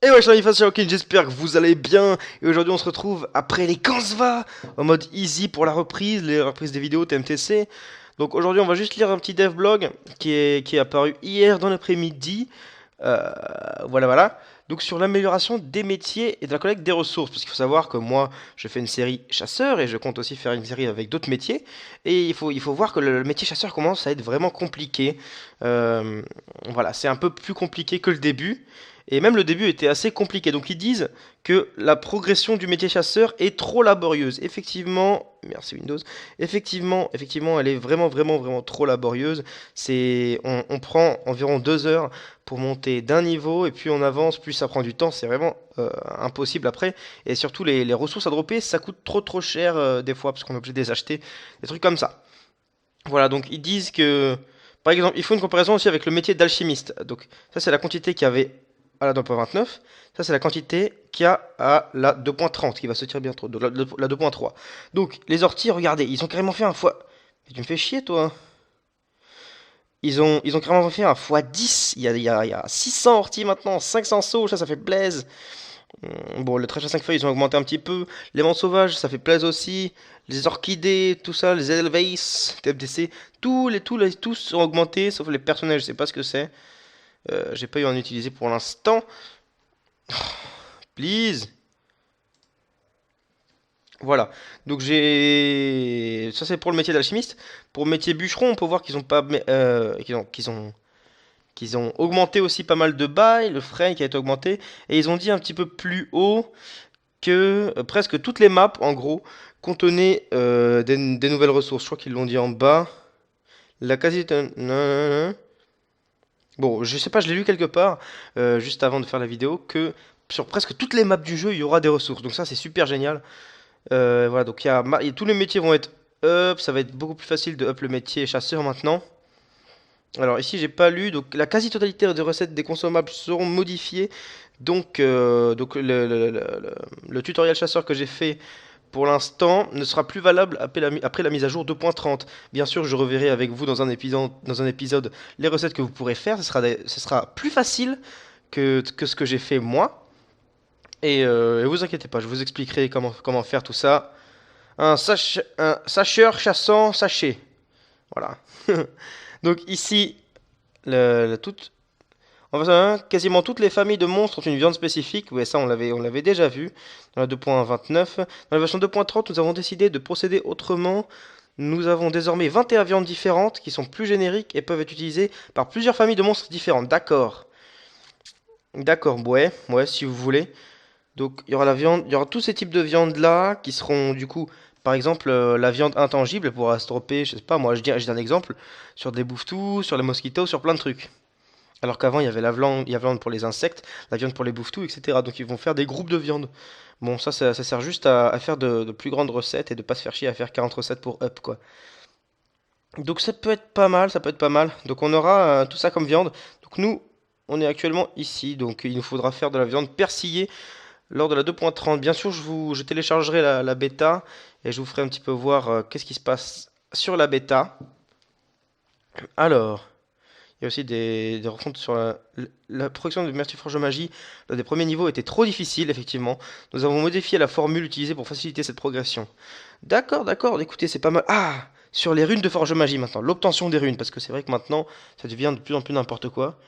Et ouais, je suis face à Joaquin, j'espère que vous allez bien. Et aujourd'hui, on se retrouve après les 15 va en mode easy pour la reprise, les reprises des vidéos TMTC. Donc aujourd'hui, on va juste lire un petit devlog qui est apparu hier dans l'après-midi. Euh, voilà, voilà. Donc sur l'amélioration des métiers et de la collecte des ressources. Parce qu'il faut savoir que moi, je fais une série chasseur et je compte aussi faire une série avec d'autres métiers. Et il faut voir que le métier chasseur commence à être vraiment compliqué. Euh, voilà, c'est un peu plus compliqué que le début. Et même le début était assez compliqué. Donc ils disent que la progression du métier chasseur est trop laborieuse. Effectivement, merci Windows. Effectivement, elle est vraiment trop laborieuse. On prend environ 2 heures pour monter d'un niveau et puis on avance, plus ça prend du temps. C'est vraiment impossible après. Et surtout les ressources à dropper, ça coûte trop cher des fois parce qu'on est obligé de les acheter. Des trucs comme ça. Voilà, donc ils disent que, par exemple, il faut une comparaison aussi avec le métier d'alchimiste. Donc ça c'est la quantité qu'il y avait à la 2.29, ça c'est la quantité qu'il y a à la 2.30 qui va se tirer bientôt, donc la 2.3. Donc les orties, regardez, ils ont carrément fait un fois. Mais tu me fais chier toi. Ils ont carrément fait un fois 10. Il y a 600 orties maintenant, 500 sauts, ça fait plaise. Bon, le trèche à 5 feuilles, ils ont augmenté un petit peu. Les vents sauvages, ça fait plaisir aussi. Les orchidées, tout ça, les Edelweiss, TFDC, tous ont augmenté, sauf les personnages, je sais pas ce que c'est. J'ai pas eu à en utiliser pour l'instant. Please. Voilà. Donc j'ai. Ça c'est pour le métier d'alchimiste. Pour le métier bûcheron, on peut voir qu'ils ont pas. Qu'ils ont augmenté aussi pas mal de bail, le frein qui a été augmenté. Et ils ont dit un petit peu plus haut que presque toutes les maps, en gros, contenaient des nouvelles ressources. Je crois qu'ils l'ont dit en bas. La quasi... non, non, non. Bon, je sais pas, je l'ai lu quelque part, juste avant de faire la vidéo, que sur presque toutes les maps du jeu, il y aura des ressources. Donc ça, c'est super génial. Voilà, donc tous les métiers vont être up. Ça va être beaucoup plus facile de up le métier chasseur maintenant. Alors ici, j'ai pas lu. Donc la quasi-totalité des recettes des consommables seront modifiées. Donc le tutoriel chasseur que j'ai fait pour l'instant ne sera plus valable après la mise à jour 2.30. Bien sûr, je reverrai avec vous dans un épisode les recettes que vous pourrez faire. Ce sera plus facile que ce que j'ai fait moi. Et vous inquiétez pas, je vous expliquerai comment faire tout ça. Un sacheur chassant sachet. Voilà. Donc ici, toute, enfin, quasiment toutes les familles de monstres ont une viande spécifique. Ouais, ça on l'avait déjà vu dans la 2.29. Dans la version 2.30, nous avons décidé de procéder autrement. Nous avons désormais 21 viandes différentes qui sont plus génériques et peuvent être utilisées par plusieurs familles de monstres différentes. D'accord. D'accord, ouais, si vous voulez. Donc il y aura la viande, il y aura tous ces types de viande là qui seront du coup, par exemple, la viande intangible elle pourra se dropper, je sais pas, moi je dis un exemple, sur des bouffetous, sur les mosquitos, sur plein de trucs. Alors qu'avant, il y avait la viande pour les insectes, la viande pour les bouffetous, etc. Donc ils vont faire des groupes de viande. Bon, ça sert juste à faire de plus grandes recettes et de pas se faire chier à faire 40 recettes pour up, quoi. Donc ça peut être pas mal, ça peut être pas mal. Donc on aura tout ça comme viande. Donc nous, on est actuellement ici, donc il nous faudra faire de la viande persillée lors de la 2.30. Bien sûr, je téléchargerai la bêta et je vous ferai un petit peu voir qu'est-ce qui se passe sur la bêta. Alors... Il y a aussi des refontes sur la progression de Mercy Forge Magie. L'un des premiers niveaux était trop difficile, effectivement. Nous avons modifié la formule utilisée pour faciliter cette progression. D'accord, écoutez, c'est pas mal. Ah, sur les runes de Forge Magie maintenant, l'obtention des runes, parce que c'est vrai que maintenant, ça devient de plus en plus n'importe quoi.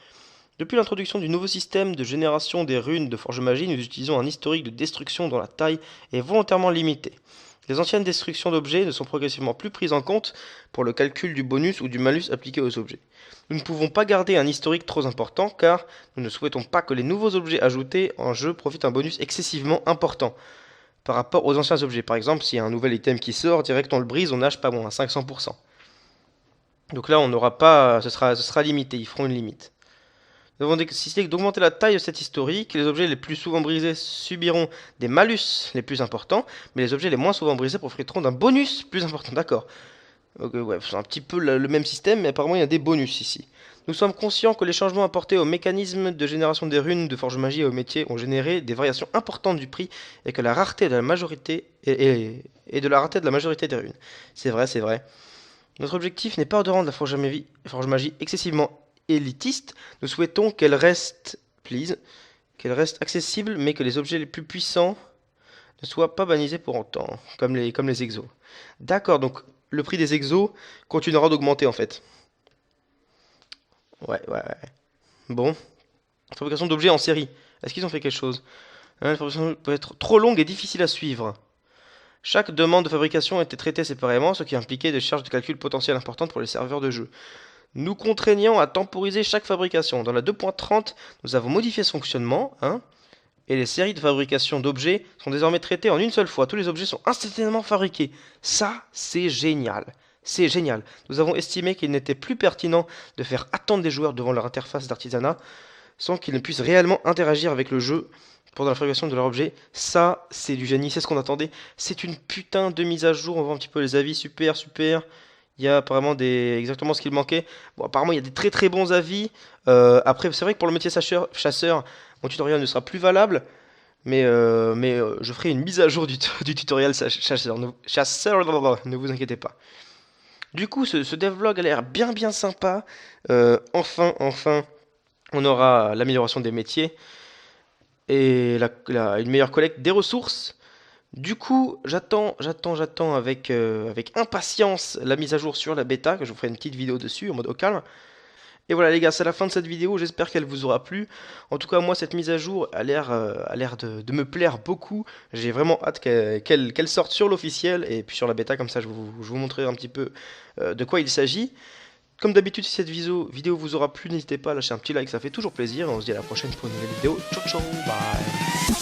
Depuis l'introduction du nouveau système de génération des runes de Forge Magie, nous utilisons un historique de destruction dont la taille est volontairement limitée. Les anciennes destructions d'objets ne sont progressivement plus prises en compte pour le calcul du bonus ou du malus appliqué aux objets. Nous ne pouvons pas garder un historique trop important car nous ne souhaitons pas que les nouveaux objets ajoutés en jeu profitent d'un bonus excessivement important par rapport aux anciens objets. Par exemple, s'il y a un nouvel item qui sort, direct on le brise, on nage pas moins à 500%. Donc là, on n'aura pas, ce sera limité, ils feront une limite. Nous avons décidé d'augmenter la taille de cet historique. Les objets les plus souvent brisés subiront des malus les plus importants, mais les objets les moins souvent brisés profiteront d'un bonus plus important. D'accord. Ok, ouais, c'est un petit peu le même système, mais apparemment il y a des bonus ici. Nous sommes conscients que les changements apportés au mécanisme de génération des runes de Forge Magie et au métier ont généré des variations importantes du prix et que la rareté de la majorité et de la rareté de la majorité des runes. C'est vrai, c'est vrai. Notre objectif n'est pas de rendre la Forge Magie excessivement élitiste. Nous souhaitons qu'elle reste, please, qu'elle reste accessible, mais que les objets les plus puissants ne soient pas bannisés pour autant, comme les exos. D'accord, donc le prix des exos continuera d'augmenter en fait. Ouais, ouais, ouais. Bon. Fabrication d'objets en série. Est-ce qu'ils ont fait quelque chose? La fabrication peut être trop longue et difficile à suivre. Chaque demande de fabrication était traitée séparément, ce qui impliquait des charges de calcul potentielles importantes pour les serveurs de jeu. Nous contraignons à temporiser chaque fabrication. Dans la 2.30, nous avons modifié ce fonctionnement, hein, et les séries de fabrication d'objets sont désormais traitées en une seule fois. Tous les objets sont instantanément fabriqués. Ça, c'est génial. C'est génial. Nous avons estimé qu'il n'était plus pertinent de faire attendre les joueurs devant leur interface d'artisanat sans qu'ils ne puissent réellement interagir avec le jeu pendant la fabrication de leur objet. Ça, c'est du génie, c'est ce qu'on attendait. C'est une putain de mise à jour. On voit un petit peu les avis, super, super. Il y a apparemment exactement ce qu'il manquait. Bon, apparemment, il y a des très très bons avis. Après, c'est vrai que pour le métier chasseur, mon tutoriel ne sera plus valable. Mais je ferai une mise à jour du tutoriel chasseur. Ne vous inquiétez pas. Du coup, ce devlog a l'air bien bien sympa. Enfin, on aura l'amélioration des métiers et une meilleure collecte des ressources. Du coup, j'attends avec impatience la mise à jour sur la bêta, que je vous ferai une petite vidéo dessus en mode au calme. Et voilà les gars, c'est la fin de cette vidéo, j'espère qu'elle vous aura plu. En tout cas, moi, cette mise à jour a l'air de me plaire beaucoup. J'ai vraiment hâte qu'elle sorte sur l'officiel et puis sur la bêta, comme ça je vous montrerai un petit peu de quoi il s'agit. Comme d'habitude, si cette vidéo vous aura plu, n'hésitez pas à lâcher un petit like, ça fait toujours plaisir. Et on se dit à la prochaine pour une nouvelle vidéo. Ciao ciao, bye.